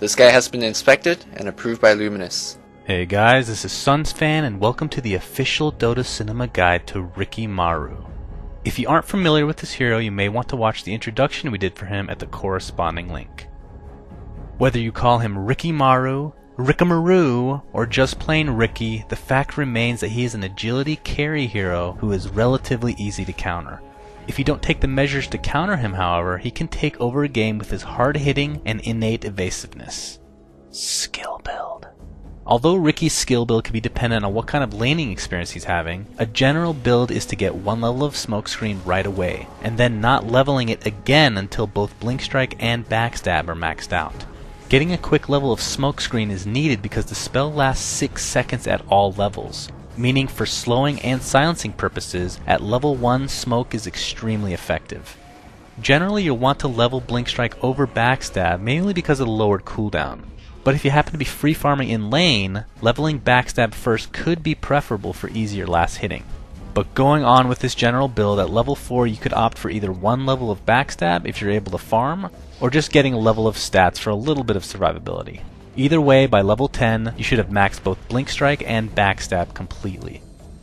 This guy has been inspected and approved by Luminous. Hey guys, this is SunsFan and welcome to the official Dota Cinema Guide to Rikimaru. If you aren't familiar with this hero, you may want to watch the introduction we did for him at the corresponding link. Whether you call him Rikimaru, Rikimaru, or just plain Ricky, the fact remains that he is an agility carry hero who is relatively easy to counter. If you don't take the measures to counter him, however, he can take over a game with his hard-hitting and innate evasiveness. Skill build. Although Ricky's skill build can be dependent on what kind of laning experience he's having, a general build is to get one level of smokescreen right away, and then not leveling it again until both Blink Strike and Backstab are maxed out. Getting a quick level of smokescreen is needed because the spell lasts 6 seconds at all levels, meaning for slowing and silencing purposes, at level 1 smoke is extremely effective. Generally you'll want to level Blink Strike over Backstab mainly because of the lowered cooldown. But if you happen to be free farming in lane, leveling Backstab first could be preferable for easier last hitting. But going on with this general build, at level 4 you could opt for either one level of Backstab if you're able to farm, or just getting a level of stats for a little bit of survivability. Either way, by level 10 you should have maxed both Blink Strike and Backstab completely.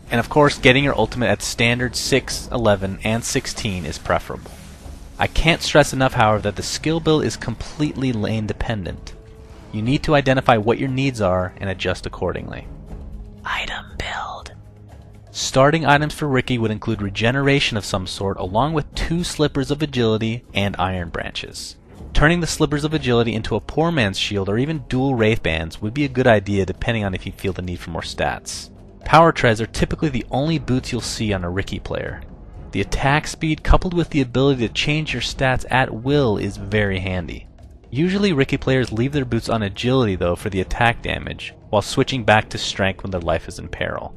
And of course, getting your ultimate at standard 6, 11, and 16 is preferable. I can't stress enough, however, that the skill build is completely lane dependent. You need to identify what your needs are and adjust accordingly. Item build. Starting items for Ricky would include regeneration of some sort along with 2 slippers of agility and iron branches. Turning the slippers of agility into a poor man's shield or even dual wraith bands would be a good idea depending on if you feel the need for more stats. Power treads are typically the only boots you'll see on a Ricky player. The attack speed coupled with the ability to change your stats at will is very handy. Usually Ricky players leave their boots on agility though for the attack damage, while switching back to strength when their life is in peril.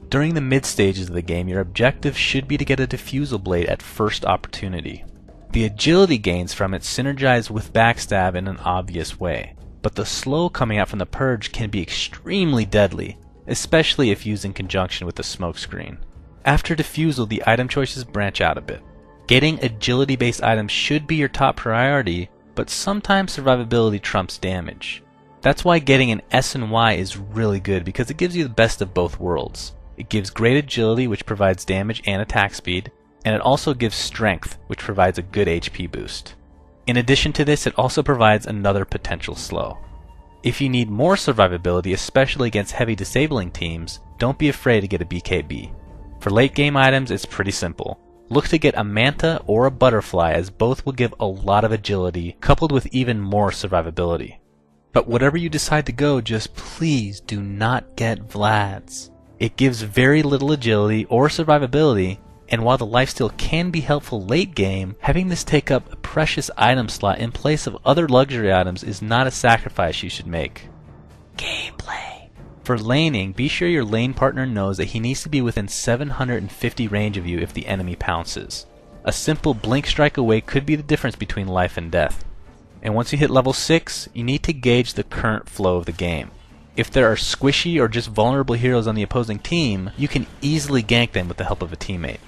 During the mid stages of the game, your objective should be to get a Diffusal Blade at first opportunity. The agility gains from it synergize with Backstab in an obvious way, but the slow coming out from the Purge can be extremely deadly, especially if used in conjunction with the smokescreen. After Diffusal, the item choices branch out a bit. Getting agility-based items should be your top priority, but sometimes survivability trumps damage. That's why getting an S and Y is really good because it gives you the best of both worlds. It gives great agility, which provides damage and attack speed, and it also gives strength, which provides a good HP boost. In addition to this, it also provides another potential slow. If you need more survivability, especially against heavy disabling teams, don't be afraid to get a BKB. For late game items, it's pretty simple. Look to get a Manta or a Butterfly, as both will give a lot of agility, coupled with even more survivability. But whatever you decide to go, just please do not get Vlad's. It gives very little agility or survivability, and while the lifesteal can be helpful late game, having this take up a precious item slot in place of other luxury items is not a sacrifice you should make. Gameplay. For laning, be sure your lane partner knows that he needs to be within 750 range of you if the enemy pounces. A simple Blink Strike away could be the difference between life and death. And once you hit level 6, you need to gauge the current flow of the game. If there are squishy or just vulnerable heroes on the opposing team, you can easily gank them with the help of a teammate.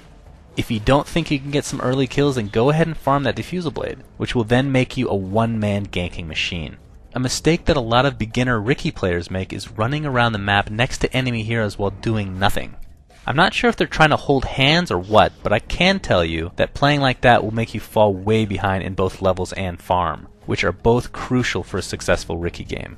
If you don't think you can get some early kills, then go ahead and farm that Diffusal Blade, which will then make you a one-man ganking machine. A mistake that a lot of beginner Ricky players make is running around the map next to enemy heroes while doing nothing. I'm not sure if they're trying to hold hands or what, but I can tell you that playing like that will make you fall way behind in both levels and farm, which are both crucial for a successful Ricky game.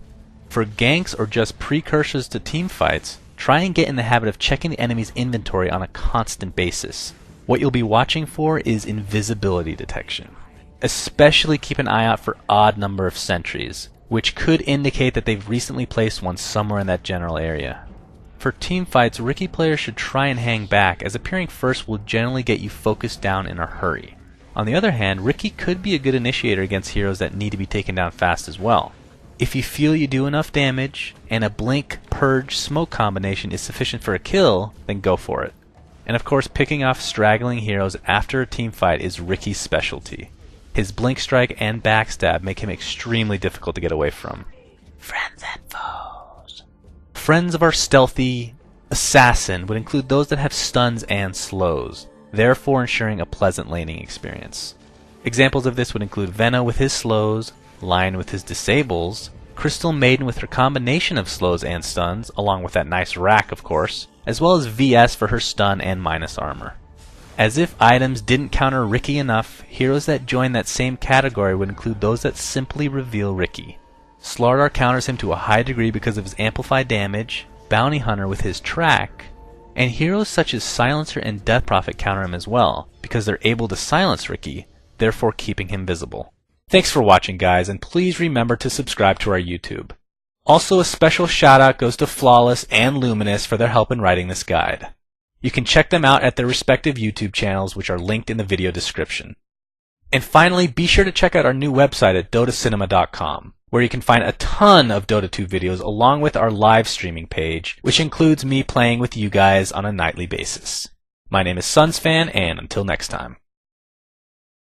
For ganks or just precursors to team fights, try and get in the habit of checking the enemy's inventory on a constant basis. What you'll be watching for is invisibility detection. Especially keep an eye out for odd number of sentries, which could indicate that they've recently placed one somewhere in that general area. For team fights, Ricky players should try and hang back, as appearing first will generally get you focused down in a hurry. On the other hand, Ricky could be a good initiator against heroes that need to be taken down fast as well. If you feel you do enough damage, and a Blink, Purge, Smoke combination is sufficient for a kill, then go for it. And of course, picking off straggling heroes after a team fight is Ricky's specialty. His Blink Strike and Backstab make him extremely difficult to get away from. Friends and foes. Friends of our stealthy assassin would include those that have stuns and slows, therefore ensuring a pleasant laning experience. Examples of this would include Vena with his slows, Lion with his disables, Crystal Maiden with her combination of slows and stuns, along with that nice rack of course, as well as VS for her stun and minus armor. As if items didn't counter Riki enough, heroes that join that same category would include those that simply reveal Riki. Slardar counters him to a high degree because of his amplified damage, Bounty Hunter with his track, and heroes such as Silencer and Death Prophet counter him as well, because they're able to silence Riki, therefore keeping him visible. Thanks for watching guys, and please remember to subscribe to our YouTube. Also a special shout out goes to Flawless and Luminous for their help in writing this guide. You can check them out at their respective YouTube channels, which are linked in the video description. And finally, be sure to check out our new website at dotacinema.com, where you can find a ton of Dota 2 videos along with our live streaming page, which includes me playing with you guys on a nightly basis. My name is SunsFan, and until next time.